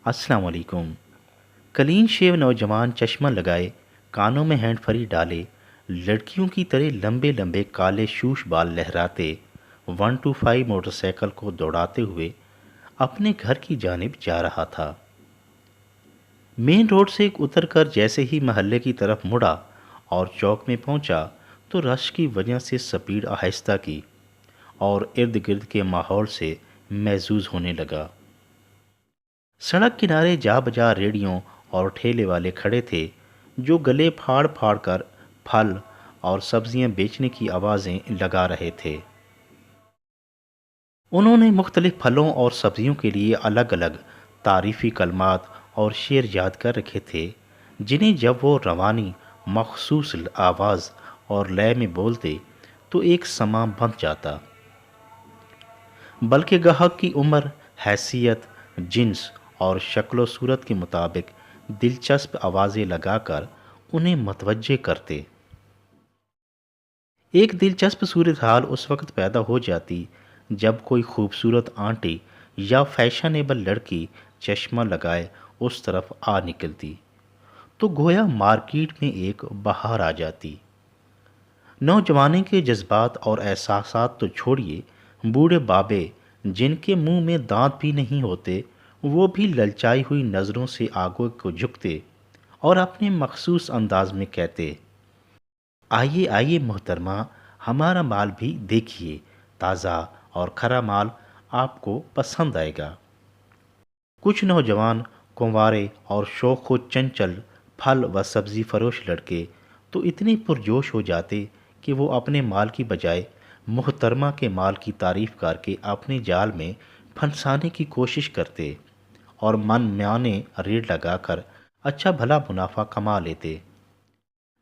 अस्सलाम वालेकुम। Clean shave नौजवान चश्मा लगाए, कानों में हैंड फ्री डाले, लड़कियों की तरह लंबे लंबे काले शूश बाल लहराते 125 मोटरसाइकिल को दौड़ाते हुए अपने घर की जानिब जा रहा था। मेन रोड से उतरकर जैसे ही महल्ले की तरफ मुड़ा और चौक में पहुंचा तो रश की वजह से स्पीड आहिस्ता की और इर्द गिर्द के माहौल से महजूज होने लगा। सड़क किनारे जा बजा रेडियों और ठेले वाले खड़े थे जो गले फाड़ फाड़ कर फल और सब्जियां बेचने की आवाज़ें लगा रहे थे। उन्होंने मुख्तलिफ फलों और सब्जियों के लिए अलग अलग तारीफ़ी कलमात और शेर याद कर रखे थे, जिन्हें जब वो रवानी मखसूस आवाज़ और लय में बोलते तो एक समा बंध जाता। बल्कि गाहक की उम्र, हैसियत, जिन्स और शक्ल सूरत के मुताबिक दिलचस्प आवाज़ें लगाकर उन्हें मतवज्जे करते। एक दिलचस्प सूरत हाल उस वक्त पैदा हो जाती जब कोई खूबसूरत आंटी या फैशनेबल लड़की चश्मा लगाए उस तरफ आ निकलती तो गोया मार्केट में एक बहार आ जाती। नौजवानी के जज्बात और एहसासात तो छोड़िए, बूढ़े बाबे जिनके मुंह में दांत भी नहीं होते वो भी ललचाई हुई नज़रों से आगों को झुकते और अपने मखसूस अंदाज में कहते, आइए आइए मोहतरमा, हमारा माल भी देखिए, ताज़ा और खरा माल आपको पसंद आएगा। कुछ नौजवान, कुंवारे और शौखो चंचल फल व सब्ज़ी फरोश लड़के तो इतने पुरजोश हो जाते कि वो अपने माल की बजाय मोहतरमा के माल की तारीफ़ करके अपने जाल में फंसाने की कोशिश करते और मन माने रेट लगाकर अच्छा भला मुनाफा कमा लेते।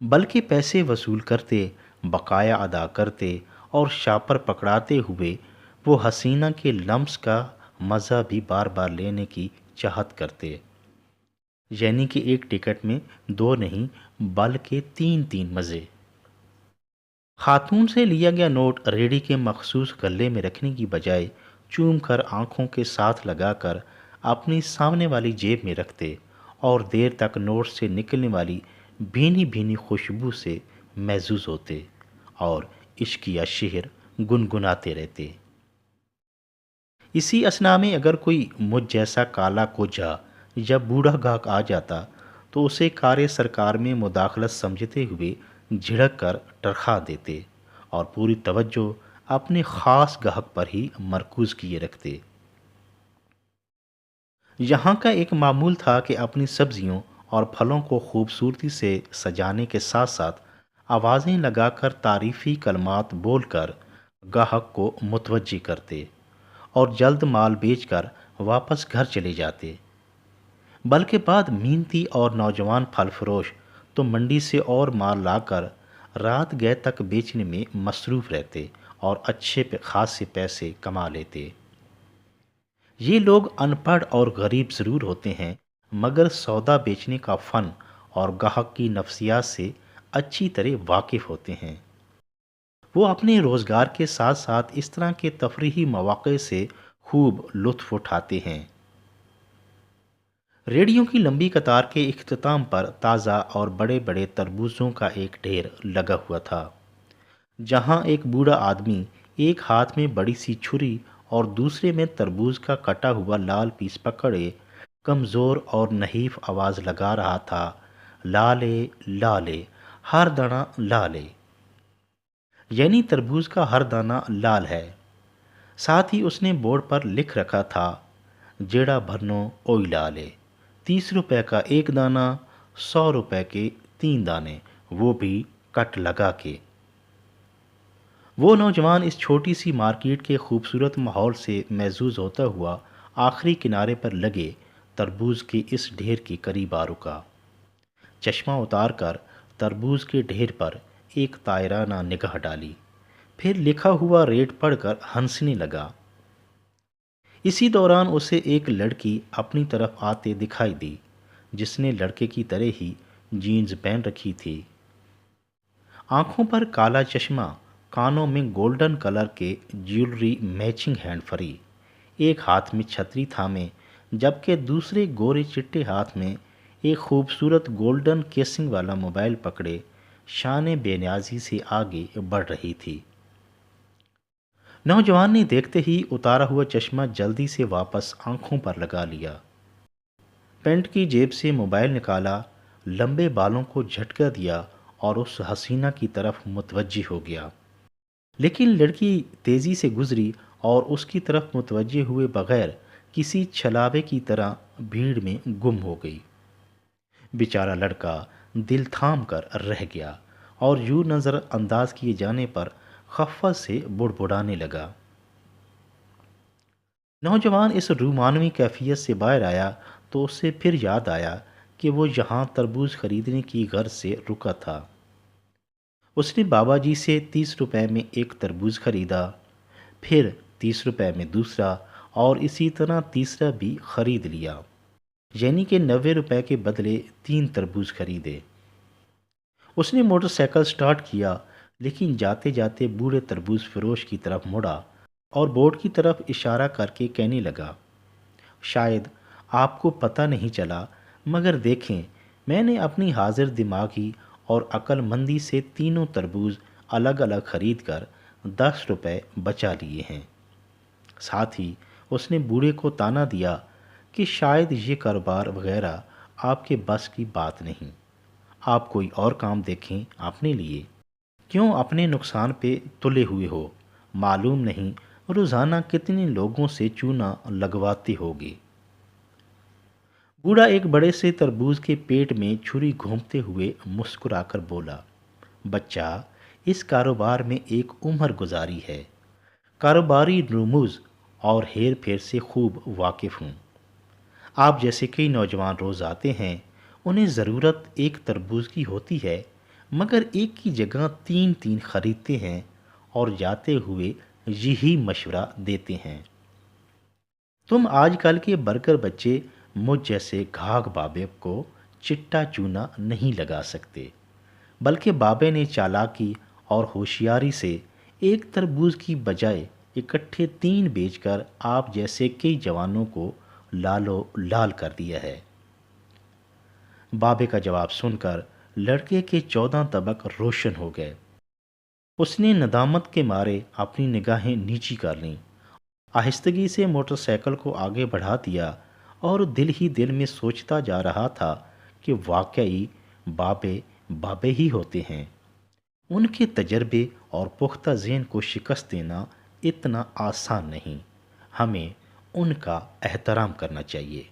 बल्कि पैसे वसूल करते, बकाया अदा करते और शापर पकड़ाते हुए वो हसीना के लम्स का मज़ा भी बार बार लेने की चाहत करते। यानी कि एक टिकट में दो नहीं बल्कि तीन तीन मज़े। खातून से लिया गया नोट रेडी के मखसूस गले में रखने की बजाय चूम कर आँखों के साथ लगाकर अपनी सामने वाली जेब में रखते और देर तक नोट से निकलने वाली भीनी भीनी खुशबू से महजूज होते और इश्क या शेर गुनगुनाते रहते। इसी असना में अगर कोई मुझ जैसा काला कोझा या बूढ़ा गाहक आ जाता तो उसे कार्य सरकार में मुदाखलत समझते हुए झिड़क कर टरखा देते और पूरी तवज्जो अपने ख़ास गाहक पर ही मरकूज किए रखते। यहाँ का एक मामूल था कि अपनी सब्जियों और फलों को खूबसूरती से सजाने के साथ साथ आवाज़ें लगाकर तारीफ़ी कलमात बोलकर गाहक को मुतवज्जी करते और जल्द माल बेचकर वापस घर चले जाते। बल्कि बाद मेहनती और नौजवान फल फरोश तो मंडी से और माल लाकर रात गए तक बेचने में मसरूफ़ रहते और अच्छे खासे पैसे कमा लेते। ये लोग अनपढ़ और गरीब ज़रूर होते हैं मगर सौदा बेचने का फ़न और गाहक की नफ्सियात से अच्छी तरह वाकिफ़ होते हैं। वो अपने रोज़गार के साथ साथ इस तरह के तफरीही मौक़े से खूब लुत्फ़ उठाते हैं। रेडियों की लंबी कतार के इख्तिताम पर ताज़ा और बड़े बड़े तरबूजों का एक ढेर लगा हुआ था, जहाँ एक बूढ़ा आदमी एक हाथ में बड़ी सी छुरी और दूसरे में तरबूज का कटा हुआ लाल पीस पकड़े कमज़ोर और नहीफ आवाज़ लगा रहा था, लाले लाले, हर दाना लाले। यानी तरबूज का हर दाना लाल है। साथ ही उसने बोर्ड पर लिख रखा था, जेड़ा भरनो ओई लाले, 30 रुपए का एक दाना, 100 रुपए के 3 दाने, वो भी कट लगा के। वो नौजवान इस छोटी सी मार्केट के खूबसूरत माहौल से महजूज होता हुआ आखिरी किनारे पर लगे तरबूज के इस ढेर के करीब आ रुका। चश्मा उतार कर तरबूज के ढेर पर एक तायराना निगाह डाली, फिर लिखा हुआ रेट पढ़कर हंसने लगा। इसी दौरान उसे एक लड़की अपनी तरफ आते दिखाई दी जिसने लड़के की तरह ही जीन्स पहन रखी थी। आंखों पर काला चश्मा, कानों में गोल्डन कलर के ज्वेलरी मैचिंग हैंड फ्री, एक हाथ में छतरी थामे جبکہ دوسرے گورے چٹے ہاتھ میں ایک خوبصورت گولڈن کیسنگ والا موبائل پکڑے شان بے نیازی سے آگے بڑھ رہی تھی۔ نوجوان نے دیکھتے ہی اتارا ہوا چشمہ جلدی سے واپس آنکھوں پر لگا لیا، پینٹ کی جیب سے موبائل نکالا، لمبے بالوں کو جھٹکا دیا اور اس حسینہ کی طرف متوجہ ہو گیا۔ لیکن لڑکی تیزی سے گزری اور اس کی طرف متوجہ ہوئے بغیر کسی چھلاوے کی طرح بھیڑ میں گم ہو گئی۔ بیچارہ لڑکا دل تھام کر رہ گیا اور یوں نظر انداز کیے جانے پر خفت سے بڑبڑانے لگا۔ نوجوان اس رومانوی کیفیت سے باہر آیا تو اسے پھر یاد آیا کہ وہ یہاں تربوز خریدنے کی غرض سے رکا تھا۔ اس نے بابا جی سے 30 روپے میں ایک تربوز خریدا، پھر 30 روپے میں دوسرا اور اسی طرح تیسرا بھی خرید لیا، یعنی کہ 90 روپے کے بدلے 3 تربوز خریدے۔ اس نے موٹر سائیکل سٹارٹ کیا، لیکن جاتے جاتے بوڑھے تربوز فروش کی طرف مڑا اور بورڈ کی طرف اشارہ کر کے کہنے لگا، شاید آپ کو پتہ نہیں چلا، مگر دیکھیں میں نے اپنی حاضر دماغی اور عقل مندی سے تینوں تربوز الگ الگ خرید کر 10 روپے بچا لیے ہیں۔ ساتھ ہی اس نے بوڑھے کو طعنہ دیا کہ شاید یہ کاروبار وغیرہ آپ کے بس کی بات نہیں، آپ کوئی اور کام دیکھیں اپنے لیے، کیوں اپنے نقصان پہ تلے ہوئے ہو، معلوم نہیں روزانہ کتنے لوگوں سے چونا لگواتے ہوگے۔ بوڑھا ایک بڑے سے تربوز کے پیٹ میں چھری گھومتے ہوئے مسکرا کر بولا، بچہ اس کاروبار میں ایک عمر گزاری ہے، کاروباری رموز اور ہیر پھیر سے خوب واقف ہوں۔ آپ جیسے کئی نوجوان روز آتے ہیں، انہیں ضرورت ایک تربوز کی ہوتی ہے، مگر ایک کی جگہ 3 خریدتے ہیں اور جاتے ہوئے یہی مشورہ دیتے ہیں، تم آج کل کے برگر بچے مجھ جیسے گھاگ بابے کو چٹا چونا نہیں لگا سکتے، بلکہ بابے نے چالاکی اور ہوشیاری سے ایک تربوز کی بجائے اکٹھے 3 بیچ کر آپ جیسے کئی جوانوں کو لالو لال کر دیا ہے۔ بابے کا جواب سن کر لڑکے کے 14 طبق روشن ہو گئے۔ اس نے ندامت کے مارے اپنی نگاہیں نیچی کر لیں، آہستگی سے موٹر سائیکل کو آگے بڑھا دیا اور دل ہی دل میں سوچتا جا رہا تھا کہ واقعی بابے بابے ہی ہوتے ہیں، ان کے تجربے اور پختہ ذہن کو شکست دینا اتنا آسان نہیں، ہمیں ان کا احترام کرنا چاہیے۔